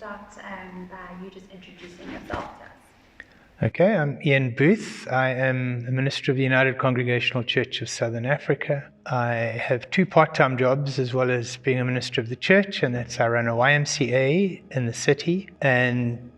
start by you just introducing yourself to us. Okay, I'm Ian Booth. I am a minister of the United Congregational Church of Southern Africa. I have two part-time jobs as well as being a minister of the church, and that's I run a YMCA in the city and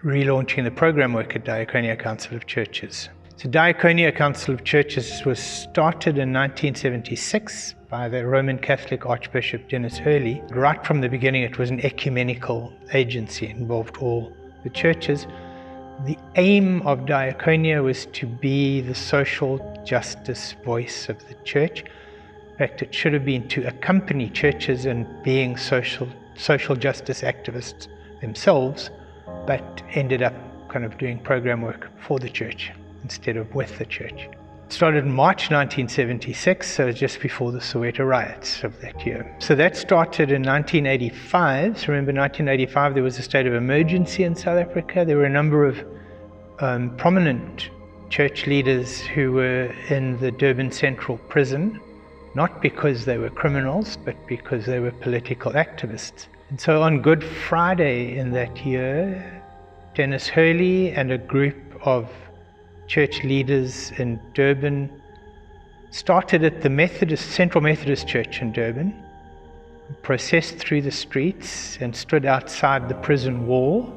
relaunching the program work at Diaconia Council of Churches. So Diaconia Council of Churches was started in 1976 by the Roman Catholic Archbishop Dennis Hurley. Right from the beginning, it was an ecumenical agency, involved all the churches. The aim of Diaconia was to be the social justice voice of the church. In fact, it should have been to accompany churches in being social justice activists themselves, but ended up kind of doing program work for the church instead of with the church. It started in March 1976, so just before the Soweto riots of that year. So that started in 1985. So remember, 1985, there was a state of emergency in South Africa. There were a number of prominent church leaders who were in the Durban Central Prison, not because they were criminals, but because they were political activists. And so on Good Friday in that year, Dennis Hurley and a group of church leaders in Durban started at the Central Methodist Church in Durban, processed through the streets and stood outside the prison wall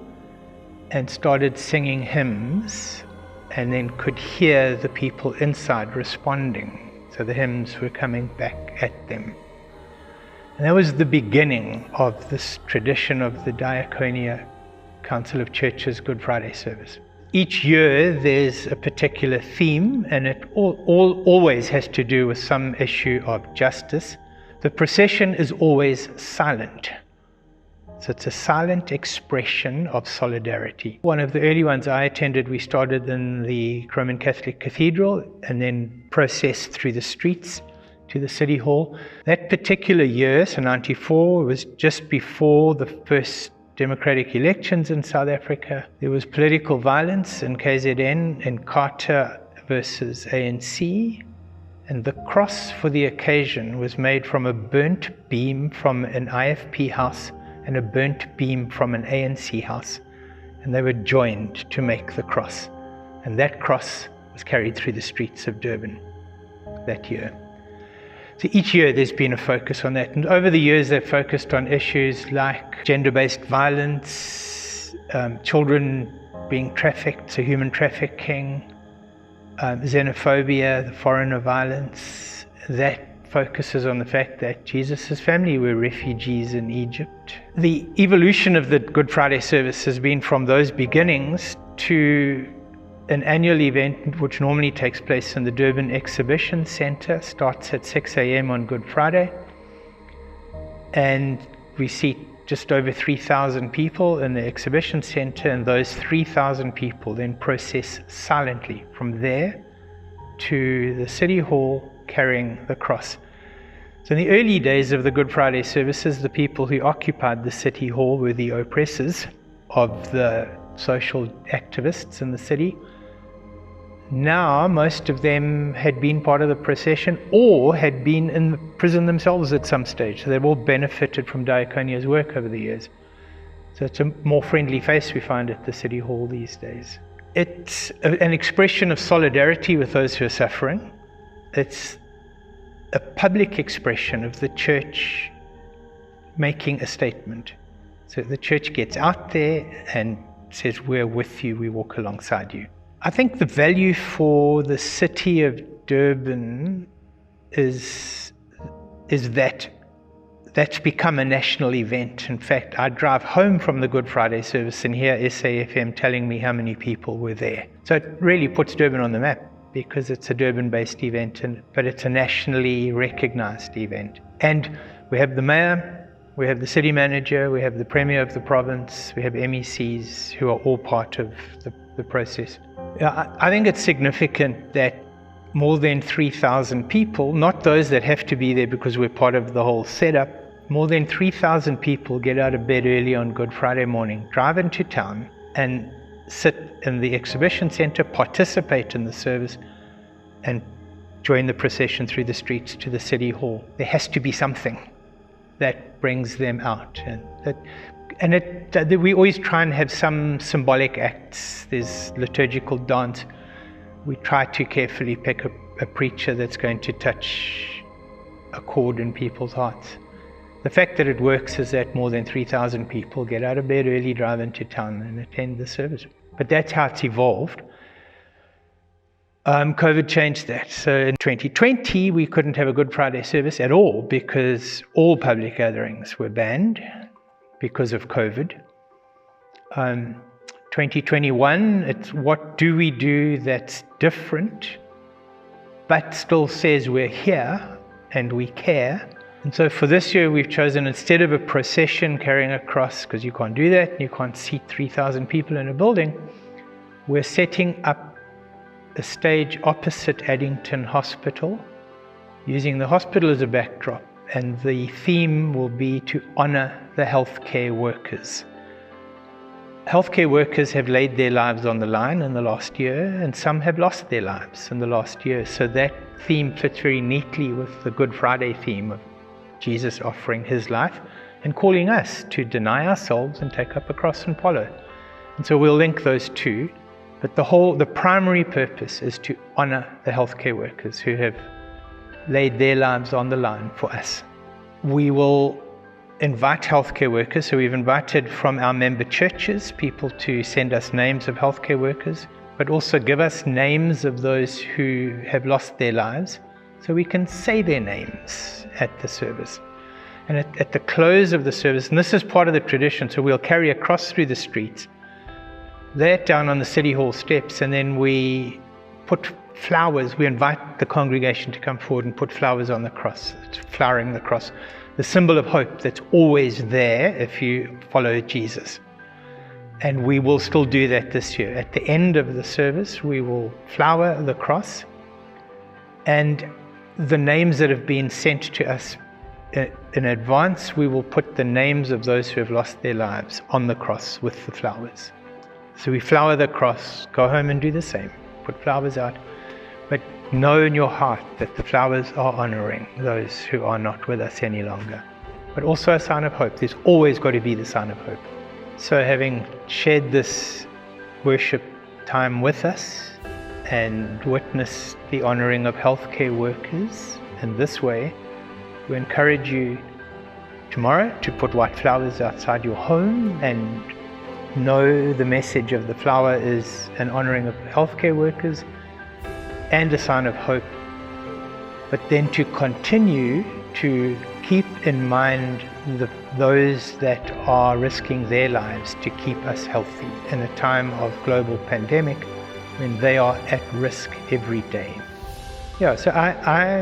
and started singing hymns, and then could hear the people inside responding. So the hymns were coming back at them. And that was the beginning of this tradition of the Diaconia Council of Churches Good Friday service. Each year there's a particular theme, and it always has to do with some issue of justice. The procession is always silent. So it's a silent expression of solidarity. One of the early ones I attended, we started in the Roman Catholic Cathedral and then processed through the streets to the City Hall. That particular year, so 94, was just before the first democratic elections in South Africa. There was political violence in KZN in Carter versus ANC, and the cross for the occasion was made from a burnt beam from an IFP house and a burnt beam from an ANC house, and they were joined to make the cross, and that cross was carried through the streets of Durban that year. So each year there's been a focus on that, and over the years they've focused on issues like gender-based violence, children being trafficked, so human trafficking, xenophobia, the foreigner violence. That focuses on the fact that Jesus' family were refugees in Egypt. The evolution of the Good Friday service has been from those beginnings to an annual event which normally takes place in the Durban Exhibition Centre, starts at 6 a.m. on Good Friday, and we seat just over 3,000 people in the Exhibition Centre, and those 3,000 people then process silently from there to the City Hall carrying the cross. So in the early days of the Good Friday services, the people who occupied the City Hall were the oppressors of the social activists in the city. Now, most of them had been part of the procession or had been in the prison themselves at some stage. So they've all benefited from Diaconia's work over the years. So it's a more friendly face we find at the City Hall these days. It's an expression of solidarity with those who are suffering. It's a public expression of the church making a statement. So the church gets out there and says, we're with you, we walk alongside you. I think the value for the city of Durban is that that's become a national event. In fact, I drive home from the Good Friday service and hear SAFM telling me how many people were there. So it really puts Durban on the map because it's a Durban-based event, but it's a nationally recognized event. And we have the mayor, we have the city manager, we have the premier of the province, we have MECs who are all part of the process. I think it's significant that more than 3,000 people, not those that have to be there because we're part of the whole setup, more than 3,000 people get out of bed early on Good Friday morning, drive into town and sit in the exhibition center, participate in the service, and join the procession through the streets to the City Hall. There has to be something that brings them out. And we always try and have some symbolic acts. There's liturgical dance. We try to carefully pick a preacher that's going to touch a chord in people's hearts. The fact that it works is that more than 3,000 people get out of bed early, drive into town and attend the service. But that's how it's evolved. COVID changed that. So in 2020, we couldn't have a Good Friday service at all because all public gatherings were banned because of COVID. 2021, it's what do we do that's different, but still says we're here and we care. And so for this year, we've chosen, instead of a procession carrying a cross, because you can't do that, and you can't seat 3,000 people in a building, we're setting up a stage opposite Addington Hospital, using the hospital as a backdrop. And the theme will be to honor the healthcare workers. Healthcare workers have laid their lives on the line in the last year, and some have lost their lives in the last year. So that theme fits very neatly with the Good Friday theme of Jesus offering his life and calling us to deny ourselves and take up a cross and follow. And so we'll link those two, but the primary purpose is to honor the healthcare workers who have laid their lives on the line for us. We will invite healthcare workers, so we've invited from our member churches people to send us names of healthcare workers, but also give us names of those who have lost their lives, so we can say their names at the service. And at the close of the service, and this is part of the tradition, so we'll carry a cross through the streets, lay it down on the City Hall steps, and then we put flowers. We invite the congregation to come forward and put flowers on the cross, flowering the cross, the symbol of hope that's always there if you follow Jesus. And we will still do that this year. At the end of the service, we will flower the cross, and the names that have been sent to us in advance, we will put the names of those who have lost their lives on the cross with the flowers. So we flower the cross, go home and do the same, put flowers out, but know in your heart that the flowers are honoring those who are not with us any longer. But also a sign of hope. There's always got to be the sign of hope. So having shared this worship time with us and witnessed the honoring of healthcare workers in this way, we encourage you tomorrow to put white flowers outside your home and know the message of the flower is an honoring of healthcare workers and a sign of hope, but then to continue to keep in mind those that are risking their lives to keep us healthy in a time of global pandemic when they are at risk every day. Yeah, so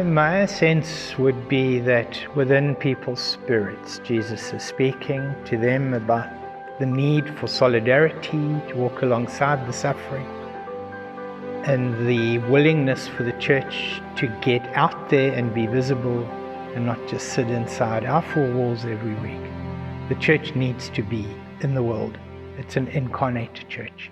my sense would be that within people's spirits, Jesus is speaking to them about the need for solidarity, to walk alongside the suffering, and the willingness for the church to get out there and be visible and not just sit inside our four walls every week. The church needs to be in the world. It's an incarnate church.